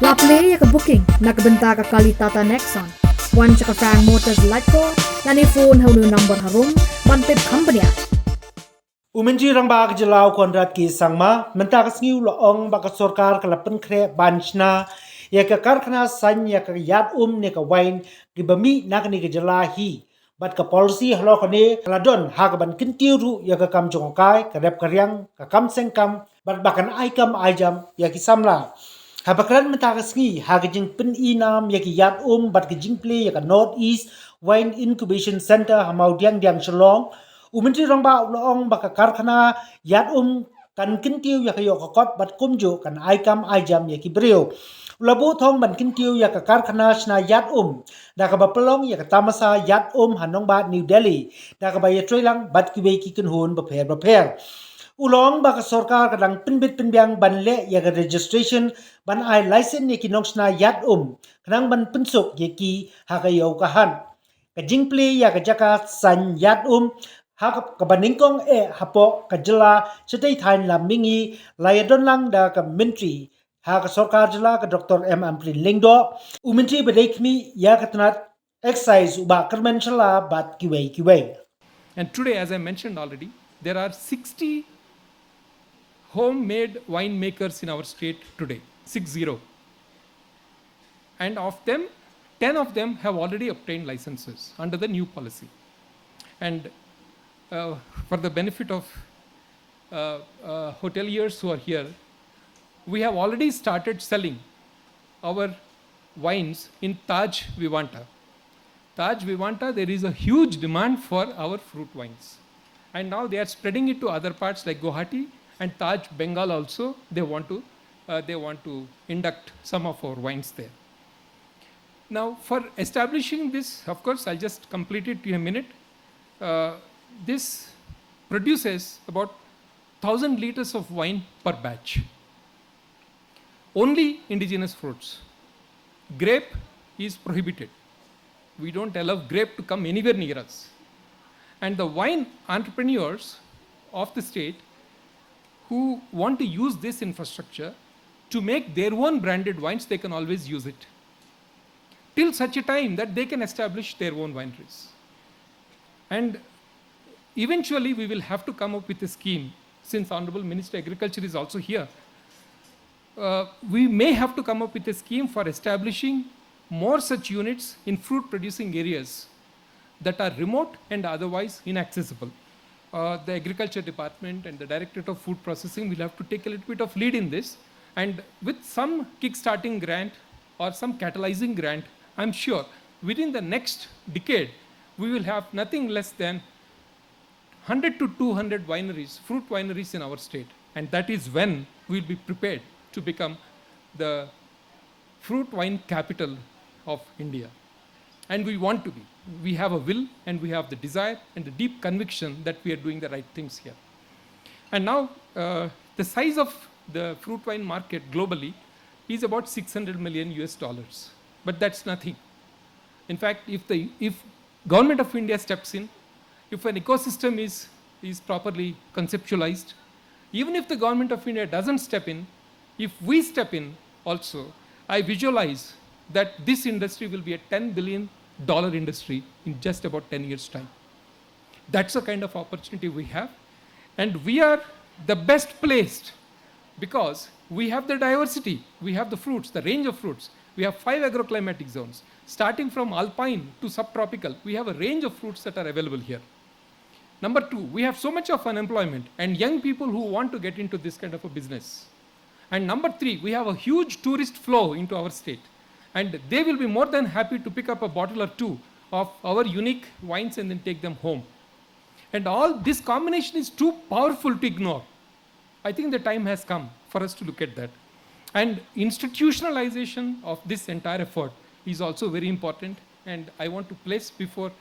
La play ka booking nakabenta ka kalitata Nexon. Wan ka Frank Motors Lightco, lani phone hau number harum bantip company. Umenji rang bak jylla konrat ki sangma menta ka sngiu lo ong bak Sorkar ka Pynkhreh ban Shna ya ka Karkhana san ya ka Yiad ne ka wain ki bami nak ni ka jylla hi bat ka policy halo ka ne ladon ha ka ban kintiu ru ya ka kam jong kai ka rep ka riang ka kam seng kam bat bakan ai kam ai jam ya ki samla habakran menta ka sngi ha ka jing pin inam ya ki Yiad bat ka jing play ya ka North East Wine Incubation Center hamau diang Shillong Umentri rong ba uloong baka Karkhana Yiad kan kintiu ya kayo kakot bat kumjo kan aikam aijam ya kibriyo. Ulabu thong ban kintiu ya ka Karkhana Shna Yiad da ka bapelong ya ka tamasa Yiad hanong ba New Delhi da ka ba ya trailang bat kiwe ki kinhun baper. Ulong baka Sorkar kadang pinbit pinbiang ban le ya ka registration ban ai license ya ki nong Shna Yiad kadang ban pinsuk ya ki hakayaw kahan. Kajing play ya ka jaka san Yiad hak kabaningkong hapo ka jylla setai thain la mingi layadon lang da ka mentri ha ka Sorkar jylla ka Dr. M. Ampri Lingdo umentri bedekmi ya ka tanat exercise uba kermen shala bat kiway. And today, as I mentioned already, there are 60 homemade winemakers in our state today, 60. And of them, 10 of them have already obtained licenses under the new policy. And for the benefit of hoteliers who are here, we have already started selling our wines in Taj Vivanta. Taj Vivanta, there is a huge demand for our fruit wines. And now they are spreading it to other parts like Guwahati and Taj Bengal also. They want to induct some of our wines there. Now, for establishing this, of course, I'll just complete it in a minute. This produces about 1,000 liters of wine per batch. Only indigenous fruits. Grape is prohibited. We don't allow grape to come anywhere near us. And the wine entrepreneurs of the state who want to use this infrastructure to make their own branded wines, they can always use it, till such a time that they can establish their own wineries. And eventually, we will have to come up with a scheme, since Honorable Minister of Agriculture is also here. We may have to come up with a scheme for establishing more such units in fruit-producing areas that are remote and otherwise inaccessible. The Agriculture Department and the Directorate of Food Processing will have to take a little bit of lead in this. And with some kick-starting grant or some catalyzing grant, I'm sure within the next decade, we will have nothing less than 100 to 200 wineries, fruit wineries in our state. And that is when we'll be prepared to become the fruit wine capital of India. And we want to be. We have a will and we have the desire and the deep conviction that we are doing the right things here. And now, the size of the fruit wine market globally is about $600 million US. But that's nothing. In fact, if Government of India steps in, if an ecosystem is properly conceptualized, even if the Government of India doesn't step in, if we step in also, I visualize that this industry will be a $10 billion industry in just about 10 years' time. That's the kind of opportunity we have. And we are the best placed because we have the diversity, we have the fruits, the range of fruits. We have 5 agroclimatic zones. Starting from alpine to subtropical, we have a range of fruits that are available here. Number 2, we have so much of unemployment and young people who want to get into this kind of a business. And number 3, we have a huge tourist flow into our state. And they will be more than happy to pick up a bottle or two of our unique wines and then take them home. And all this combination is too powerful to ignore. I think the time has come for us to look at that. And institutionalization of this entire effort is also very important. And I want to place before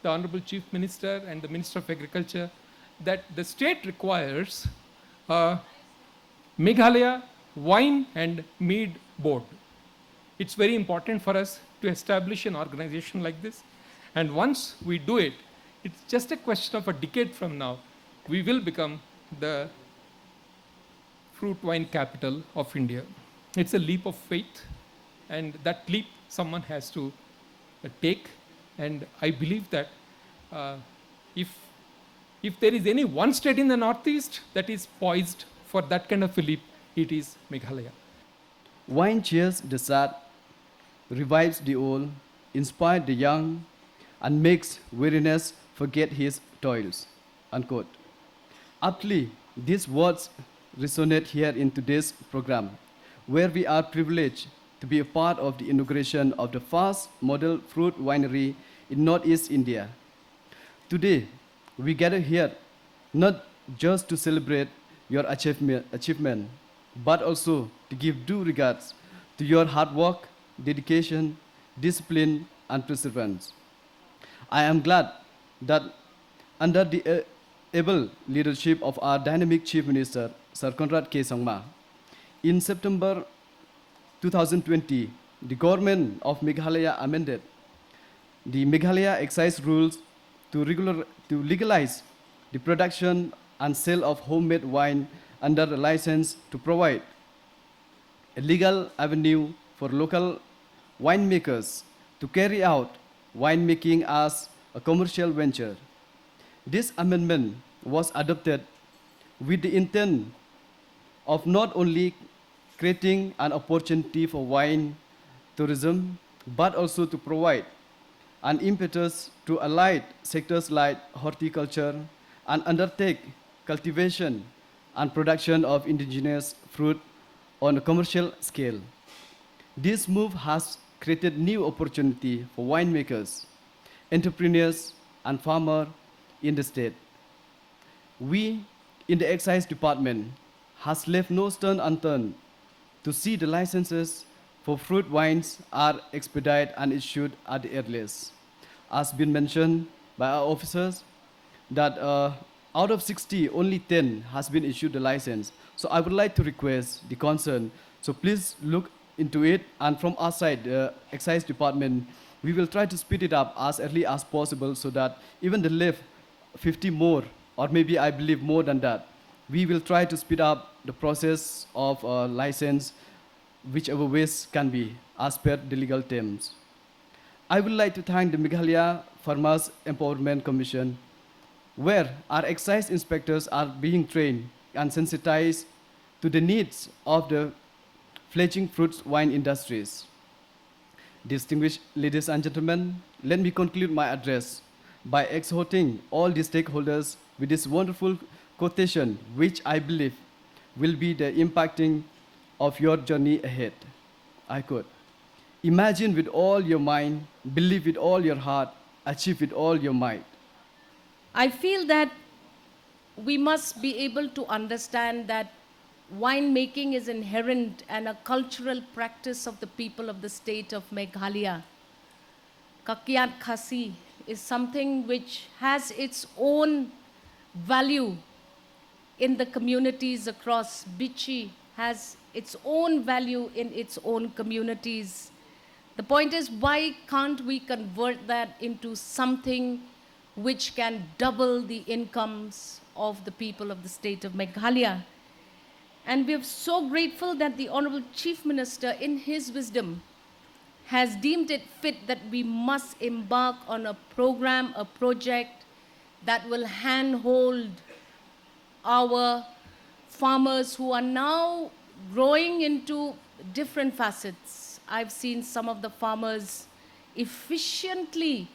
the Honorable Chief Minister and the Minister of Agriculture that the state requires Meghalaya Wine and Mead Board. It's very important for us to establish an organization like this. And once we do it, it's just a question of a decade from now, we will become the fruit wine capital of India. It's a leap of faith, and that leap someone has to take. And I believe that uh, if there is any one state in the Northeast that is poised for that kind of a leap, it is Meghalaya. Wine cheers the sad, revives the old, inspires the young, and makes weariness forget his toils. Unquote. Aptly, these words resonate here in today's program, where we are privileged to be a part of the inauguration of the first model fruit winery in Northeast India. Today, we gather here not just to celebrate your achievement, but also to give due regards to your hard work, dedication, discipline, and perseverance. I am glad that under the able leadership of our dynamic Chief Minister, Sir Conrad K. Sangma, in September 2020, the government of Meghalaya amended the Meghalaya excise rules to legalize the production and sale of homemade wine under a license to provide a legal avenue for local winemakers to carry out winemaking as a commercial venture. This amendment was adopted with the intent of not only creating an opportunity for wine tourism, but also to provide an impetus to allied sectors like horticulture and undertake cultivation and production of indigenous fruit on a commercial scale. This move has created new opportunity for winemakers, entrepreneurs, and farmers in the state. We in the excise department has left no stone unturned to see the licenses for fruit wines are expedited and issued at the earliest. As been mentioned by our officers, that out of 60, only 10 has been issued the license. So I would like to request the concern, so please look into it, and from our side, the excise department, we will try to speed it up as early as possible so that even the left 50 more, or maybe I believe more than that, we will try to speed up the process of license, whichever ways can be, as per the legal terms. I would like to thank the Meghalaya Farmers Empowerment Commission, where our excise inspectors are being trained and sensitized to the needs of the fledgling fruits wine industries. Distinguished ladies and gentlemen, let me conclude my address by exhorting all the stakeholders with this wonderful quotation, which I believe will be the impacting of your journey ahead. I quote, "Imagine with all your mind, believe with all your heart, achieve with all your might." I feel that we must be able to understand that winemaking is inherent and a cultural practice of the people of the state of Meghalaya. Kakyat Khasi is something which has its own value in the communities across. Bichi has its own value in its own communities. The point is, why can't we convert that into something which can double the incomes of the people of the state of Meghalaya? And we are so grateful that the Honorable Chief Minister, in his wisdom, has deemed it fit that we must embark on a program, a project that will handhold our farmers who are now growing into different facets. I've seen some of the farmers efficiently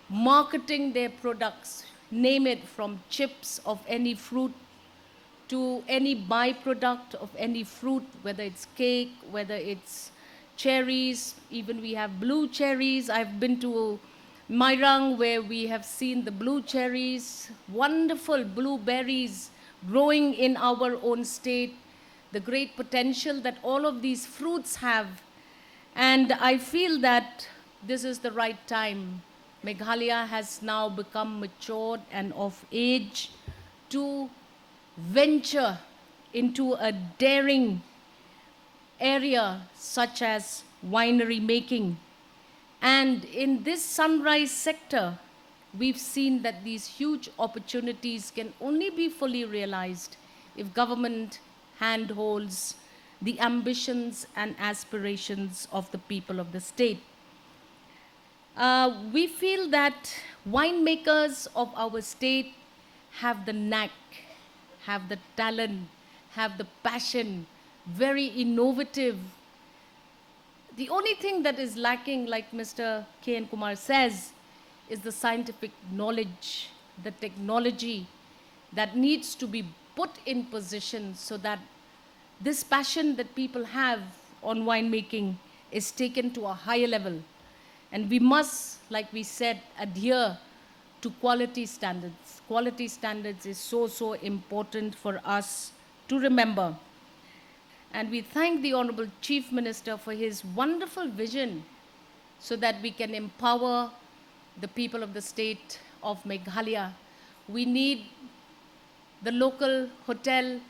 marketing their products, name it, from chips of any fruit to any byproduct of any fruit, whether it's cake, whether it's cherries. Even we have blue cherries. I've been to Mairang, where we have seen the blue cherries, wonderful blueberries growing in our own state, the great potential that all of these fruits have. And I feel that this is the right time. Meghalaya has now become matured and of age to venture into a daring area such as winery making. And in this sunrise sector, we've seen that these huge opportunities can only be fully realized if government handholds the ambitions and aspirations of the people of the state. We feel that winemakers of our state have the knack, have the talent, have the passion, very innovative. The only thing that is lacking, like Mr. K.N. Kumar says, is the scientific knowledge, the technology that needs to be put in position so that this passion that people have on winemaking is taken to a higher level. And we must, like we said, adhere to quality standards. Quality standards is so, so important for us to remember. And we thank the Honorable Chief Minister for his wonderful vision so that we can empower the people of the state of Meghalaya. We need the local hotel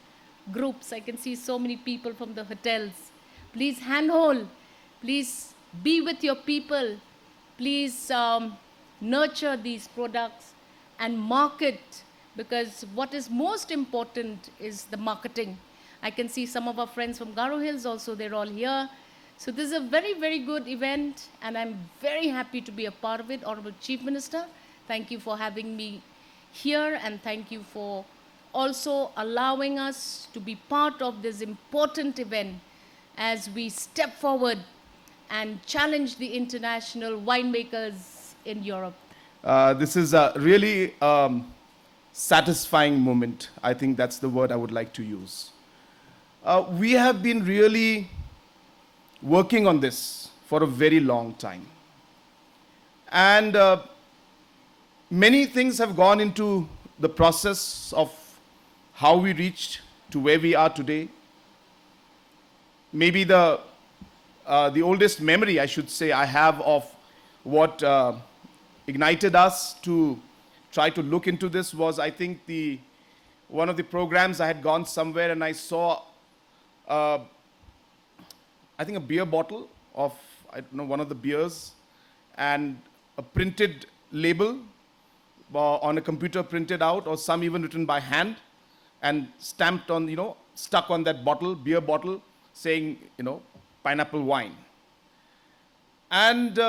groups. I can see so many people from the hotels. Please handhold. Please be with your people. Please nurture these products and market, because what is most important is the marketing. I can see some of our friends from Garo Hills also, they're all here. So this is a very, very good event, and I'm very happy to be a part of it. Honorable Chief Minister, thank you for having me here, and thank you for also allowing us to be part of this important event as we step forward and challenge the international winemakers in Europe. This is a really satisfying moment. I think that's the word I would like to use. We have been really working on this for a very long time. And many things have gone into the process of how we reached to where we are today. Maybe the oldest memory, I should say, I have of what ignited us to try to look into this was, I think, one of the programs. I had gone somewhere and I saw I think a beer bottle of, I don't know, one of the beers, and a printed label on a computer printed out, or some even written by hand and stamped on, stuck on that bottle, beer bottle, saying, pineapple wine. And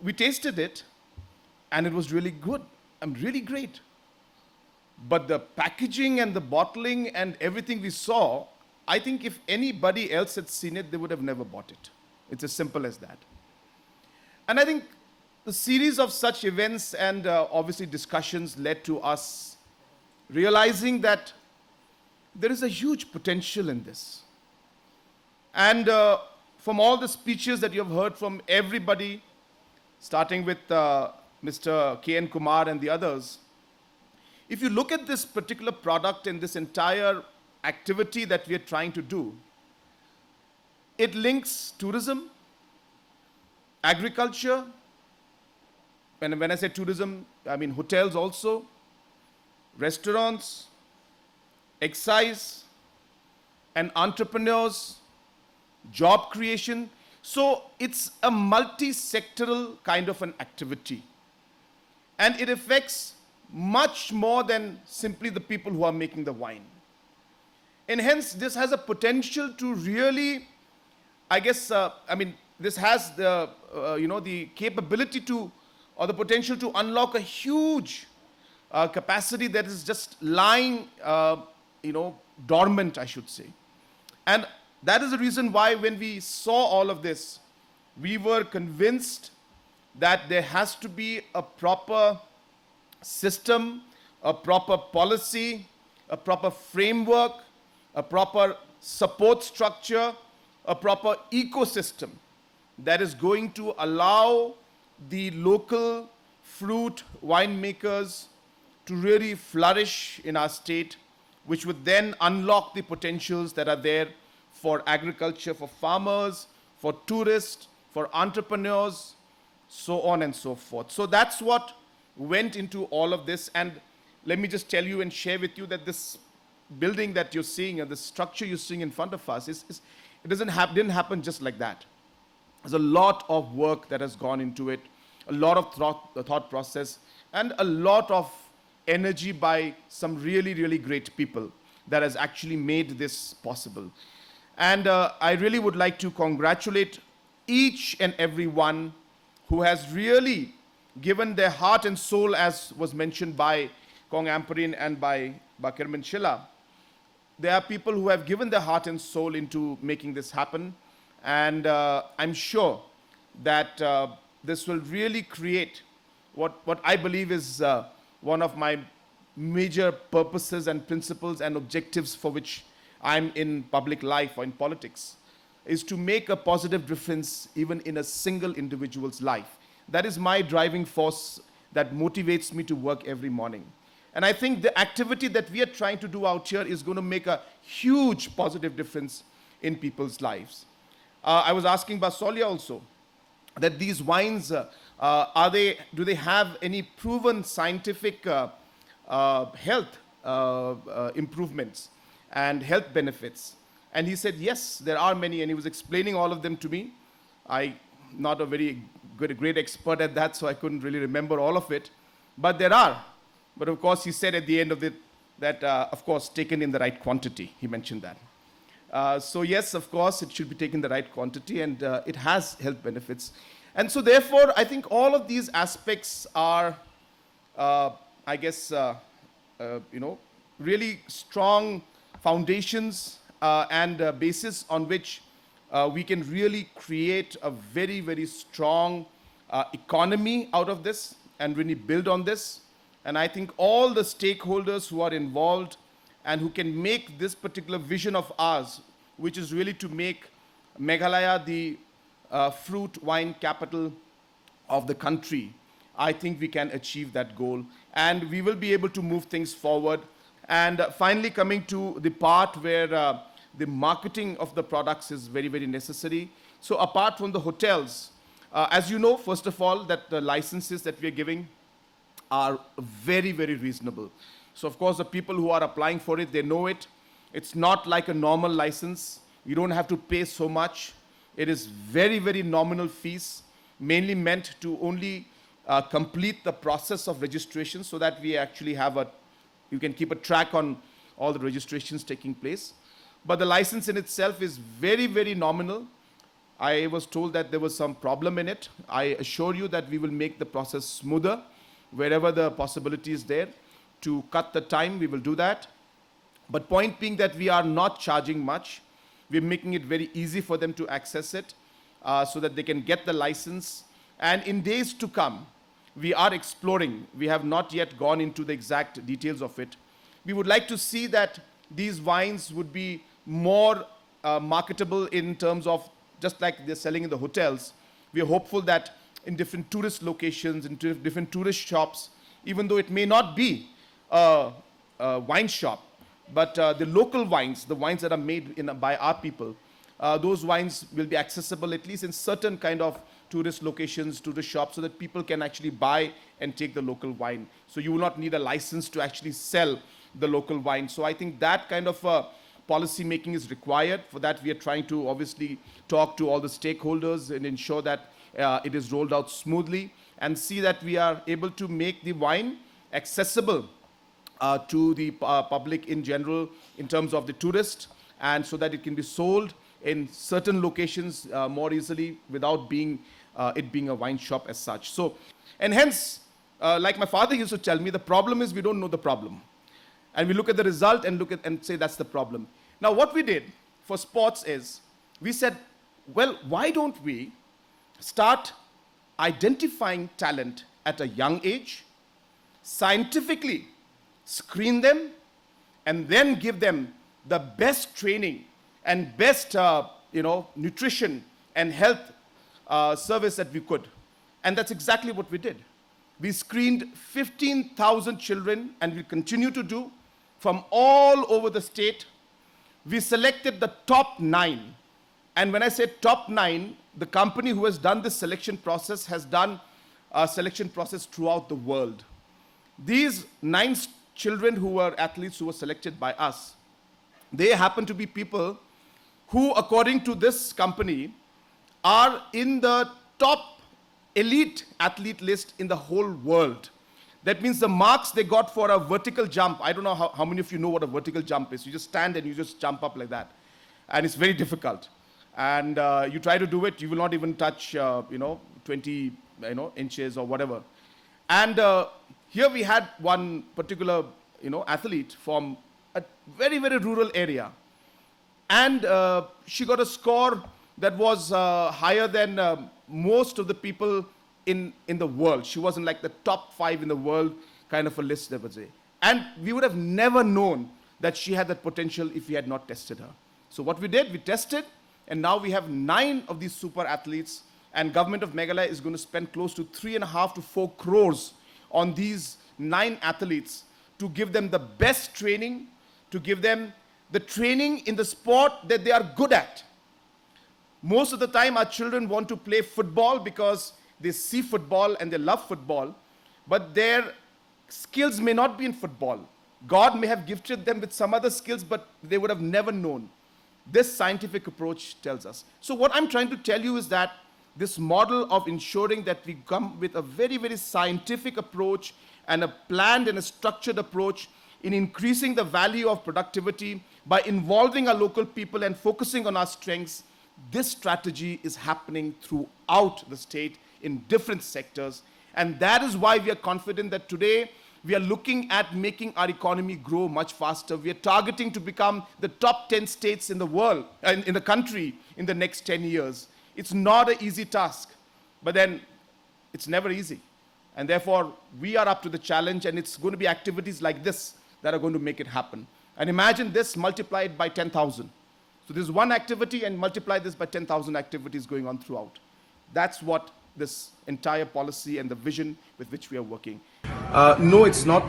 we tasted it, and it was really good and really great. But the packaging and the bottling and everything we saw, I think if anybody else had seen it, they would have never bought it. It's as simple as that. And I think the series of such events and obviously discussions led to us realizing that there is a huge potential in this. And from all the speeches that you have heard from everybody, starting with Mr. K.N. Kumar and the others, if you look at this particular product and this entire activity that we are trying to do, it links tourism, agriculture, and when I say tourism, I mean hotels also, restaurants, excise, and entrepreneurs, job creation. So it's a multi-sectoral kind of an activity. And it affects much more than simply the people who are making the wine. And hence, this has a potential to really, I guess, this has the, the capability to, or the potential to unlock a huge capacity that is just lying, dormant, I should say. And that is the reason why when we saw all of this, we were convinced that there has to be a proper system, a proper policy, a proper framework, a proper support structure, a proper ecosystem that is going to allow the local fruit winemakers to really flourish in our state, which would then unlock the potentials that are there for agriculture, for farmers, for tourists, for entrepreneurs, so on and so forth. So that's what went into all of this. And let me just tell you and share with you that this building that you're seeing and the structure you're seeing in front of us, it didn't happen just like that. There's a lot of work that has gone into it, a lot of thought process, and a lot of energy by some really, really great people that has actually made this possible. And I really would like to congratulate each and every one who has really given their heart and soul, as was mentioned by Kong Amperin and by Bakirman Shilla. There are people who have given their heart and soul into making this happen. And I'm sure that this will really create what I believe is one of my major purposes and principles and objectives for which I'm in public life or in politics, is to make a positive difference even in a single individual's life. That is my driving force that motivates me to work every morning. And I think the activity that we are trying to do out here is going to make a huge positive difference in people's lives. I was asking Basolia also that these wines, do they have any proven scientific health improvements and health benefits? And he said, yes, there are many, and he was explaining all of them to me. I'm not a very great expert at that, so I couldn't really remember all of it. But there are. But of course, he said at the end of it that, of course, taken in the right quantity. He mentioned that. So yes, of course, it should be taken in the right quantity, and it has health benefits. And so therefore, I think all of these aspects are, I guess, really strong foundations and basis on which we can really create a very, very strong economy out of this and really build on this. And I think all the stakeholders who are involved and who can make this particular vision of ours, which is really to make Meghalaya the fruit wine capital of the country, I think we can achieve that goal. And we will be able to move things forward. And finally, coming to the part where the marketing of the products is very, very necessary. So apart from the hotels, as you know, first of all, that the licenses that we are giving are very, very reasonable. So of course, the people who are applying for it, they know it. It's not like a normal license. You don't have to pay so much. It is very, very nominal fees, mainly meant to only complete the process of registration so that we actually have you can keep a track on all the registrations taking place. But the license in itself is very, very nominal. I was told that there was some problem in it. I assure you that we will make the process smoother. Wherever the possibility is there to cut the time, we will do that. But point being that we are not charging much. We're making it very easy for them to access it so that they can get the license. And in days to come, we are exploring. We have not yet gone into the exact details of it. We would like to see that these wines would be more marketable in terms of just like they're selling in the hotels. We are hopeful that in different tourist locations, in different tourist shops, even though it may not be a wine shop, but the local wines, the wines that are made by our people, those wines will be accessible at least in certain kind of tourist locations, tourist shops, so that people can actually buy and take the local wine. So you will not need a license to actually sell the local wine. So I think that kind of policy making is required. For that, we are trying to obviously talk to all the stakeholders and ensure that it is rolled out smoothly and see that we are able to make the wine accessible to the public in general in terms of the tourist, and so that it can be sold in certain locations more easily without it being a wine shop as such. So, and hence, like my father used to tell me, the problem is we don't know the problem. And we look at the result and say that's the problem. Now what we did for sports is, we said, well, why don't we start identifying talent at a young age, scientifically screen them, and then give them the best training and best nutrition and health service that we could. And that's exactly what we did. We screened 15,000 children, and we continue to do, from all over the state. We selected the top 9. And when I say top 9, the company who has done this selection process has done a selection process throughout the world. These 9 children who were athletes who were selected by us, they happen to be people who, according to this company, are in the top elite athlete list in the whole world. That means the marks they got for a vertical jump, I don't know how many of you know what a vertical jump is. You just stand and you just jump up like that. and it's very difficult. And you try to do it, you will not even touch, 20, inches or whatever. And here we had one particular, athlete from a very, very rural area. And she got a score that was higher than most of the people in the world. She was in like the top 5 in the world kind of a list, they would say. And we would have never known that she had that potential if we had not tested her. So what we did, we tested, and now we have 9 of these super athletes, and government of Meghalaya is going to spend close to 3.5 to 4 crores on these 9 athletes to give them the best training, to give them the training in the sport that they are good at. Most of the time, our children want to play football because they see football and they love football, but their skills may not be in football. God may have gifted them with some other skills, but they would have never known. This scientific approach tells us. So what I'm trying to tell you is that this model of ensuring that we come with a very, very scientific approach and a planned and a structured approach in increasing the value of productivity by involving our local people and focusing on our strengths, this strategy is happening throughout the state in different sectors. And that is why we are confident that today we are looking at making our economy grow much faster. We are targeting to become the top 10 states in the world, in the country, in the next 10 years. It's not an easy task, but then it's never easy. And therefore, we are up to the challenge, and it's going to be activities like this that are going to make it happen. And imagine this multiplied by 10,000. So there's one activity, and multiply this by 10,000 activities going on throughout. That's what this entire policy and the vision with which we are working. No, it's not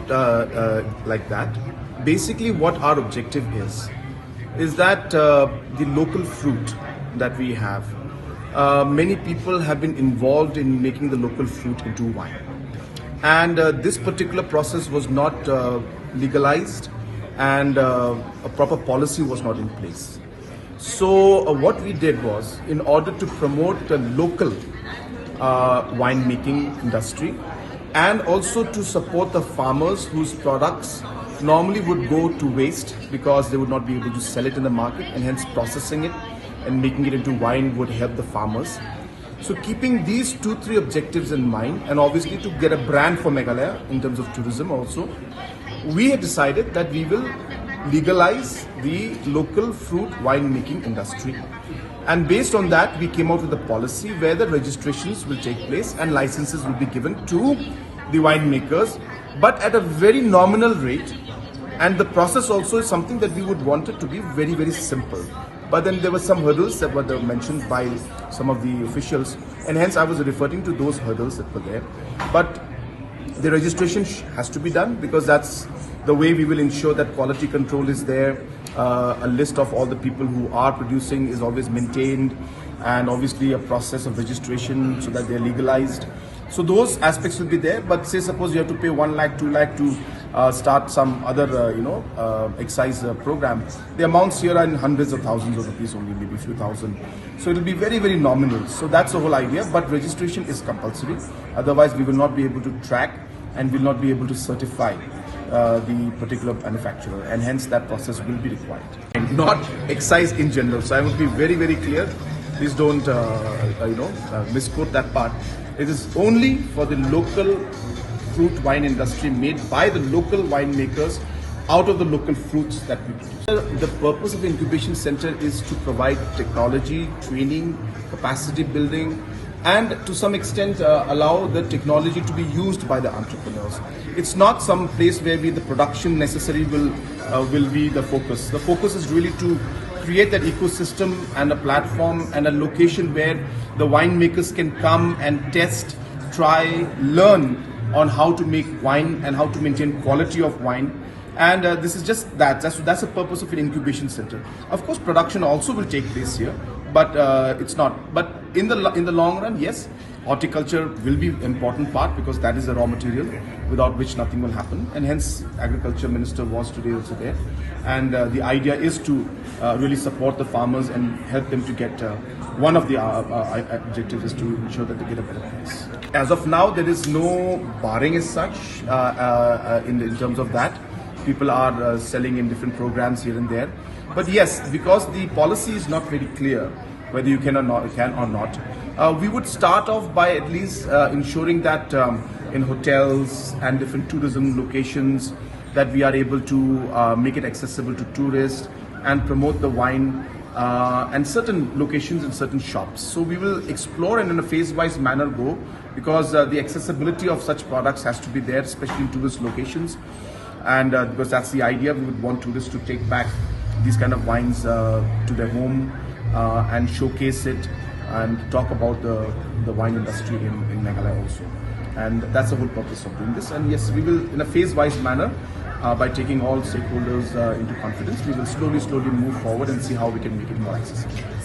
like that. Basically, what our objective is that the local fruit that we have, many people have been involved in making the local fruit into wine. And this particular process was not legalized, and a proper policy was not in place. So what we did was, in order to promote the local winemaking industry, and also to support the farmers whose products normally would go to waste because they would not be able to sell it in the market, and hence processing it and making it into wine would help the farmers. So keeping these 2-3 objectives in mind, and obviously to get a brand for Meghalaya in terms of tourism also, we had decided that we will legalize the local fruit winemaking industry. And based on that, we came out with a policy where the registrations will take place and licenses will be given to the winemakers, but at a very nominal rate. And the process also is something that we would want it to be very, very simple. But then there were some hurdles that were mentioned by some of the officials, and hence I was referring to those hurdles that were there. But the registration has to be done, because that's the way we will ensure that quality control is there. A list of all the people who are producing is always maintained, and obviously a process of registration so that they're legalized. So those aspects will be there. But say suppose you have to pay 1 lakh, 2 lakh to start some other excise program. The amounts here are in hundreds of thousands of rupees only, maybe a few thousand. So it will be very, very nominal. So that's the whole idea. But registration is compulsory. Otherwise, we will not be able to track and will not be able to certify the particular manufacturer, and hence that process will be required. And not excise in general. So I will be very, very clear. Please don't misquote that part. It is only for the local fruit wine industry made by the local winemakers out of the local fruits that we produce. The purpose of the incubation center is to provide technology, training, capacity building, and to some extent allow the technology to be used by the entrepreneurs. It's not some place where the production necessary will be the focus. The focus is really to create that ecosystem and a platform and a location where the winemakers can come and test, try, learn on how to make wine and how to maintain quality of wine. And this is just that. That's the purpose of an incubation center. Of course, production also will take place here, but it's not. But in the long run, yes, horticulture will be an important part, because that is the raw material without which nothing will happen. And hence, Agriculture Minister was today also there. And the idea is to really support the farmers and help them to get, one of the objectives is to ensure that they get a better price. As of now, there is no barring as such in terms of that. People are selling in different programs here and there. But yes, because the policy is not very clear whether you can or not, we would start off by at least ensuring that in hotels and different tourism locations that we are able to make it accessible to tourists and promote the wine and certain locations in certain shops. So we will explore and in a phase-wise manner go, because the accessibility of such products has to be there, especially in tourist locations. And because that's the idea, we would want tourists to take back these kind of wines to their home and showcase it and talk about the wine industry in Meghalaya also. And that's the whole purpose of doing this. And yes, we will, in a phase-wise manner, by taking all stakeholders into confidence, we will slowly move forward and see how we can make it more accessible.